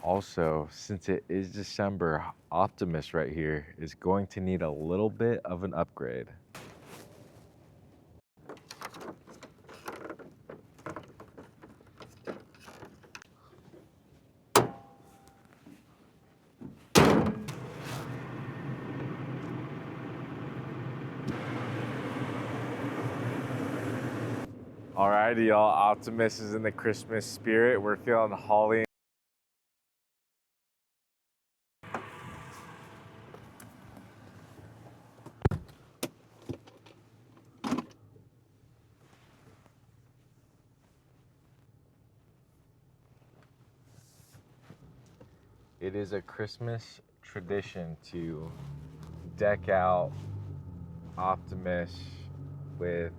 Also, since it is December, Optimus right here is going to need a little bit of an upgrade. Alrighty, y'all. Optimus is in the Christmas spirit. We're feeling holly. It is a Christmas tradition to deck out Optimus with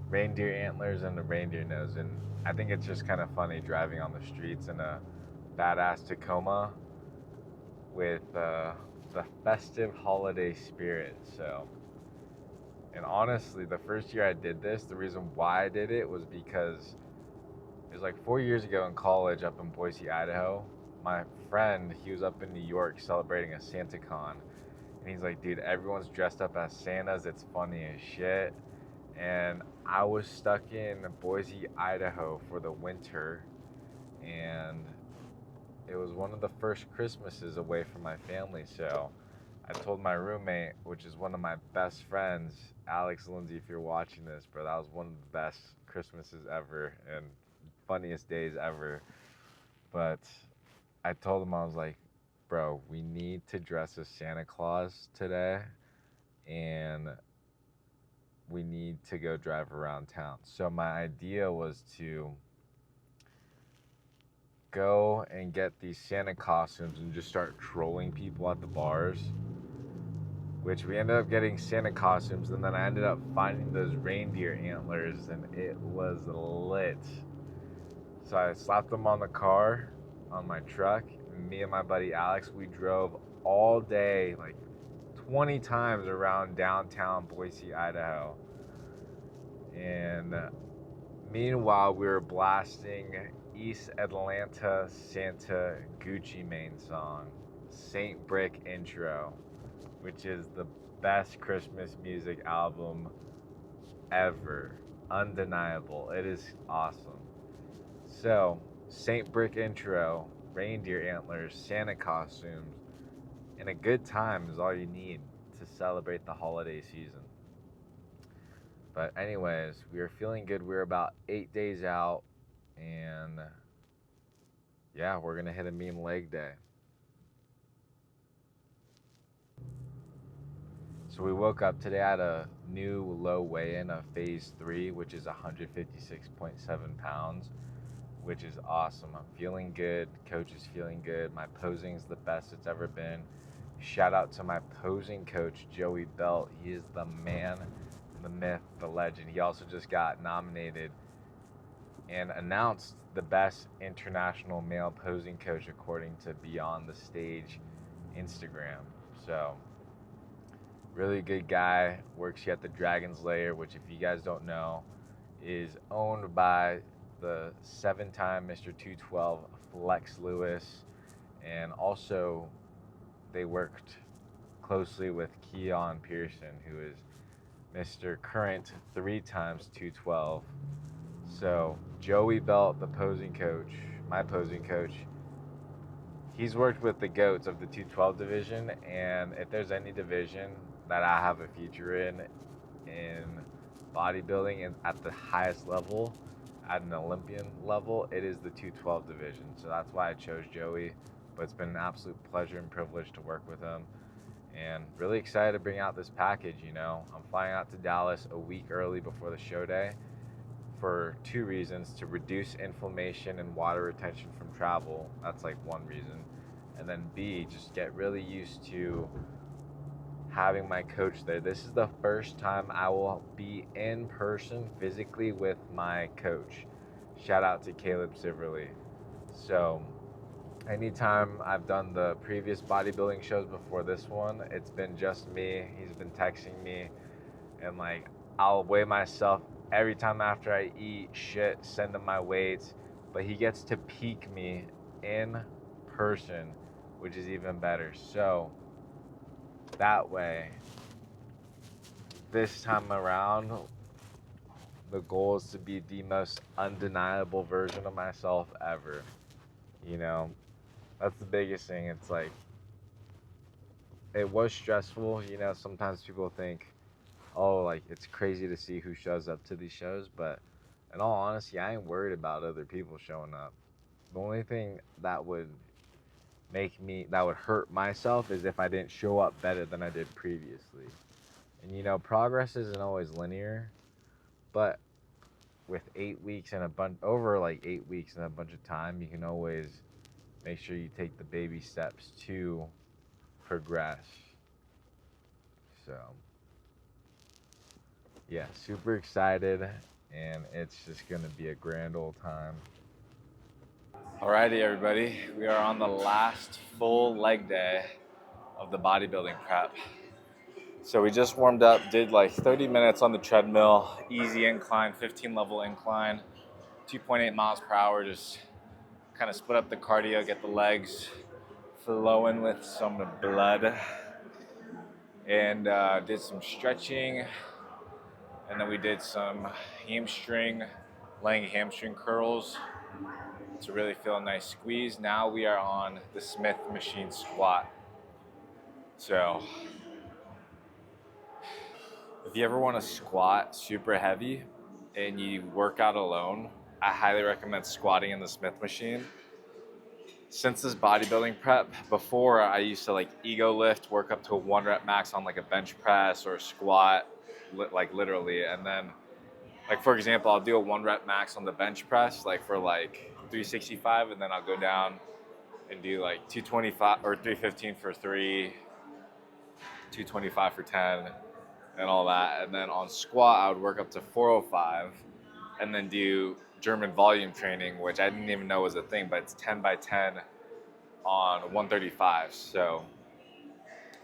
reindeer antlers and a reindeer nose. And I think it's just kind of funny driving on the streets in a badass Tacoma with the festive holiday spirit. So, and honestly, the first year I did this, the reason why I did it was because it was like 4 years ago in college up in Boise, Idaho. My friend, he was up in New York celebrating a Santa Con. And he's like, dude, everyone's dressed up as Santas. It's funny as shit. And I was stuck in Boise, Idaho for the winter. And it was one of the first Christmases away from my family. So I told my roommate, which is one of my best friends, Alex Lindsay, if you're watching this, bro, that was one of the best Christmases ever and funniest days ever. But I told him, I was like, bro, we need to dress as Santa Claus today, and we need to go drive around town. So my idea was to go and get these Santa costumes and just start trolling people at the bars, which we ended up getting Santa costumes, and then I ended up finding those reindeer antlers, and it was lit. So I slapped them on the car, on my truck, and me and my buddy Alex, we drove all day, like 20 times around downtown Boise, Idaho. And meanwhile, we were blasting East Atlanta Santa Gucci Mane song, Saint Brick Intro, which is the best Christmas music album ever. Undeniable. It is awesome. So, Saint Brick Intro, reindeer antlers, Santa costumes, and a good time is all you need to celebrate the holiday season. But anyways, we are feeling good. We're about 8 days out, and yeah, we're gonna hit a meme leg day. So we woke up today at a new low weigh-in of phase 3, which is 156.7 pounds, which is awesome. I'm feeling good. Coach is feeling good. My posing's the best it's ever been. Shout out to my posing coach, Joey Belt. He is the man, the myth, the legend. He also just got nominated and announced the best international male posing coach according to Beyond the Stage Instagram. So, really good guy. Works here at the Dragon's Lair, which, if you guys don't know, is owned by the 7-time Mr. 212 Flex Lewis, and also they worked closely with Keon Pearson, who is Mr. Current 3 times 212. So Joey Belt, the posing coach, my posing coach, he's worked with the GOATs of the 212 division, and if there's any division that I have a future in bodybuilding and at the highest level, at an Olympian level, it is the 212 division. So that's why I chose Joey. But it's been an absolute pleasure and privilege to work with him. And really excited to bring out this package, you know. I'm flying out to Dallas a week early before the show day for 2 reasons: to reduce inflammation and water retention from travel. That's like one reason. And then B, just get really used to having my coach there. This is the first time I will be in person physically with my coach. Shout out to Caleb Siverly. So anytime I've done the previous bodybuilding shows before this one, it's been just me. He's been texting me, and like, I'll weigh myself every time after I eat shit, send him my weights, but he gets to peak me in person, which is even better. So that way, this time around, the goal is to be the most undeniable version of myself ever. You know, that's the biggest thing. It's like, it was stressful. You know, sometimes people think, oh, like, it's crazy to see who shows up to these shows, but in all honesty, I ain't worried about other people showing up. The only thing that would that would hurt myself is if I didn't show up better than I did previously. And you know, progress isn't always linear, but with 8 weeks and over like 8 weeks and a bunch of time, you can always make sure you take the baby steps to progress. So, yeah, super excited, and it's just gonna be a grand old time. Alrighty, everybody, we are on the last full leg day of the bodybuilding prep. So we just warmed up, did like 30 minutes on the treadmill, easy incline, 15 level incline, 2.8 miles per hour, just kind of split up the cardio, get the legs flowing with some blood, and did some stretching, and then we did some laying hamstring curls to really feel a nice squeeze. Now we are on the Smith machine squat. So if you ever want to squat super heavy and you work out alone, I highly recommend squatting in the Smith machine. Since this bodybuilding prep, before I used to like ego lift, work up to a 1 rep max on like a bench press or a squat, like literally. And then, like for example, I'll do a 1 rep max on the bench press, like for like 365, and then I'll go down and do like 225 or 315 for 3, 225 for 10, and all that. And then on squat, I would work up to 405 and then do German volume training, which I didn't even know was a thing, but it's 10 by 10 on 135. So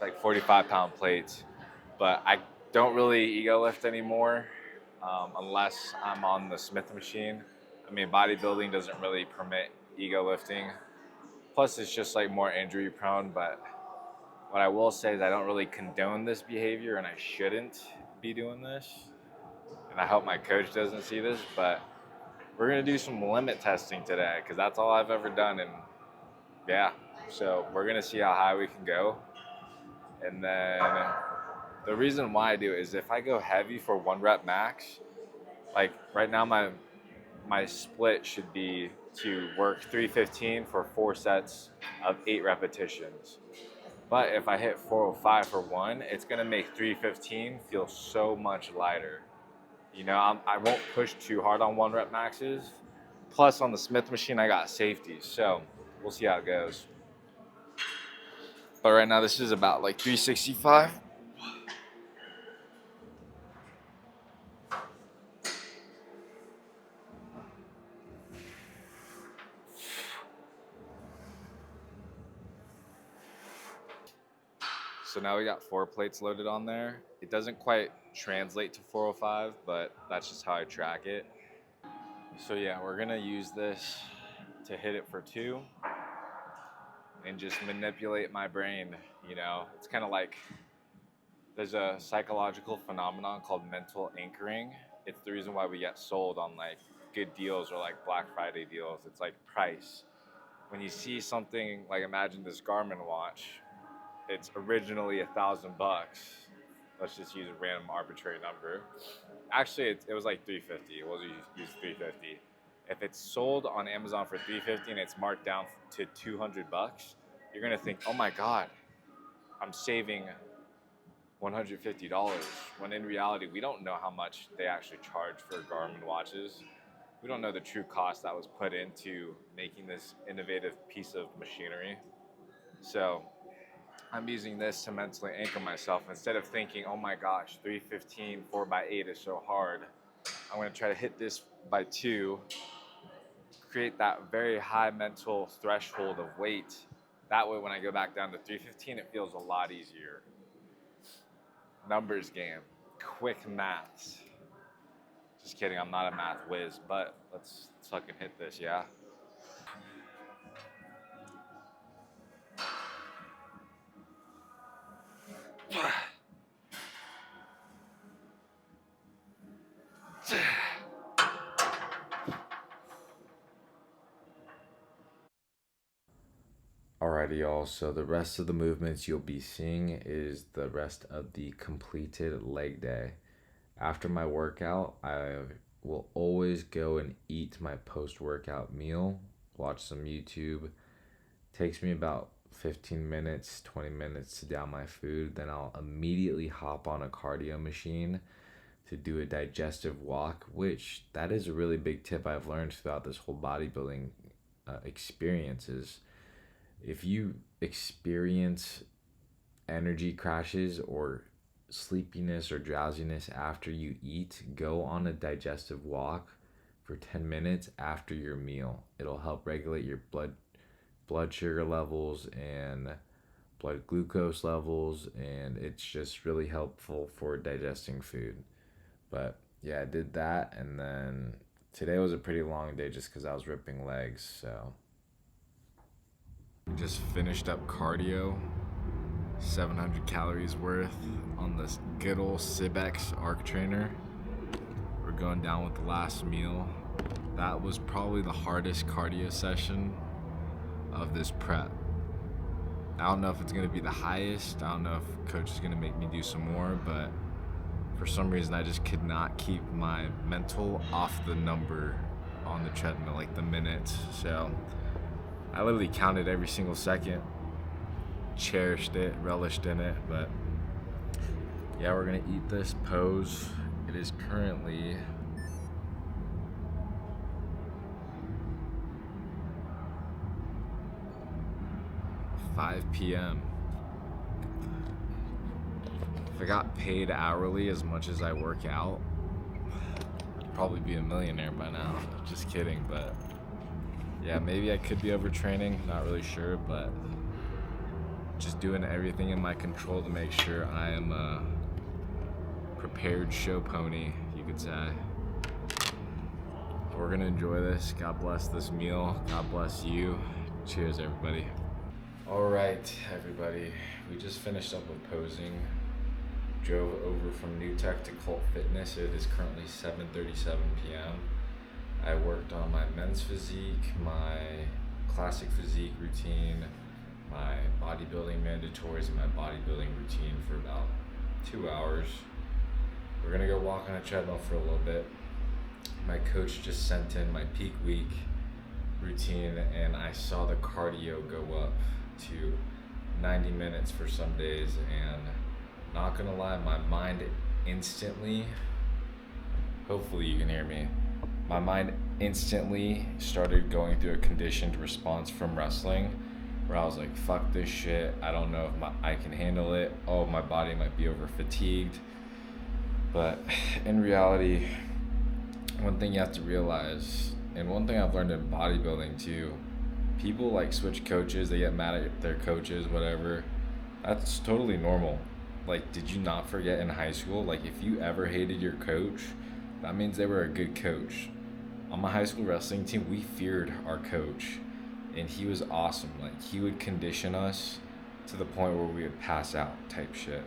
like 45-pound plates. But I don't really ego lift anymore unless I'm on the Smith machine. I mean, bodybuilding doesn't really permit ego lifting. Plus, it's just like more injury prone. But what I will say is I don't really condone this behavior, and I shouldn't be doing this. And I hope my coach doesn't see this, but we're gonna do some limit testing today because that's all I've ever done. And yeah, so we're gonna see how high we can go. And then the reason why I do it is if I go heavy for 1 rep max, like right now my split should be to work 315 for 4 sets of 8 repetitions. But if I hit 405 for 1, it's gonna make 315 feel so much lighter. You know, I won't push too hard on 1 rep maxes. Plus on the Smith machine, I got safeties, so we'll see how it goes. But right now this is about like 365. So now we got 4 plates loaded on there. It doesn't quite translate to 405, but that's just how I track it. So yeah, we're gonna use this to hit it for 2 and just manipulate my brain. You know, it's kind of like there's a psychological phenomenon called mental anchoring. It's the reason why we get sold on like good deals or like Black Friday deals. It's like price. When you see something like, imagine this Garmin watch, it's originally $1,000. Let's just use a random arbitrary number. Actually, it was like 350. We'll use 350. If it's sold on Amazon for 350 and it's marked down to $200, you're gonna think, oh my God, I'm saving $150. When in reality, we don't know how much they actually charge for Garmin watches. We don't know the true cost that was put into making this innovative piece of machinery. So I'm using this to mentally anchor myself. Instead of thinking, oh my gosh, 315, 4x8 is so hard, I'm gonna try to hit this by 2, create that very high mental threshold of weight. That way when I go back down to 315, it feels a lot easier. Numbers game, quick maths. Just kidding, I'm not a math whiz, but let's fucking hit this, yeah? Alrighty, y'all. So the rest of the movements you'll be seeing is the rest of the completed leg day. After my workout, I will always go and eat my post-workout meal, watch some YouTube. Takes me about 15 minutes, 20 minutes to down my food. Then I'll immediately hop on a cardio machine to do a digestive walk, which that is a really big tip I've learned throughout this whole bodybuilding experiences. If you experience energy crashes or sleepiness or drowsiness after you eat, go on a digestive walk for 10 minutes after your meal. It'll help regulate your blood sugar levels and blood glucose levels, and it's just really helpful for digesting food. But yeah, I did that, and then today was a pretty long day just because I was ripping legs. So just finished up cardio, 700 calories worth on this good old Cibex Arc Trainer. We're going down with the last meal. That was probably the hardest cardio session of this prep. I don't know if it's gonna be the highest. I don't know if coach is gonna make me do some more, but for some reason I just could not keep my mental off the number on the treadmill, like the minutes. So I literally counted every single second, cherished it, relished in it. But yeah, we're gonna eat this pose. It is currently 5 p.m. If I got paid hourly as much as I work out, I'd probably be a millionaire by now. Just kidding, but yeah, maybe I could be overtraining, not really sure, but just doing everything in my control to make sure I am a prepared show pony, you could say. We're gonna enjoy this. God bless this meal. God bless you. Cheers, everybody. All right, everybody. We just finished up with posing. Drove over from New Tech to Cult Fitness. It is currently 7:37 p.m. I worked on my men's physique, my classic physique routine, my bodybuilding mandatories, and my bodybuilding routine for about 2 hours. We're gonna go walk on a treadmill for a little bit. My coach just sent in my peak week routine, and I saw the cardio go up to 90 minutes for some days, and not gonna lie, my mind instantly, hopefully you can hear me, my mind instantly started going through a conditioned response from wrestling where I was like, fuck this shit, I don't know if I can handle it, oh, my body might be over fatigued. But in reality, one thing you have to realize, and one thing I've learned in bodybuilding too, people like switch coaches, they get mad at their coaches, whatever. That's totally normal. Like, did you not forget in high school? Like, if you ever hated your coach, that means they were a good coach. On my high school wrestling team, we feared our coach, and he was awesome. Like, he would condition us to the point where we would pass out type shit.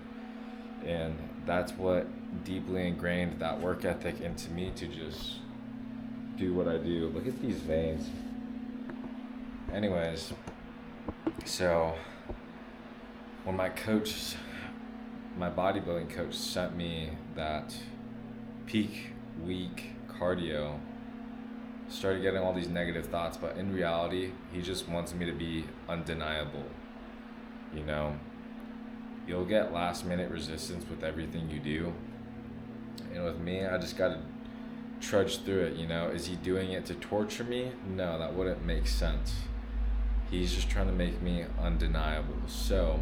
And that's what deeply ingrained that work ethic into me to just do what I do. Look at these veins. Anyways, so when my bodybuilding coach sent me that peak week cardio, started getting all these negative thoughts, but in reality, he just wants me to be undeniable. You know, you'll get last minute resistance with everything you do. And with me, I just gotta trudge through it, you know. Is he doing it to torture me? No, that wouldn't make sense. He's just trying to make me undeniable. So,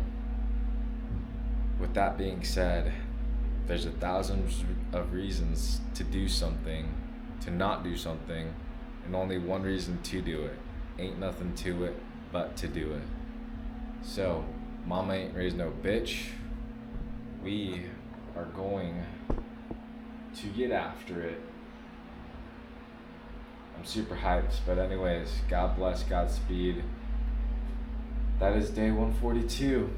with that being said, there's 1,000 of reasons to do something, to not do something, and only one reason to do it. Ain't nothing to it but to do it. So, mama ain't raised no bitch. We are going to get after it. I'm super hyped, but anyways, God bless, Godspeed. That is day 142.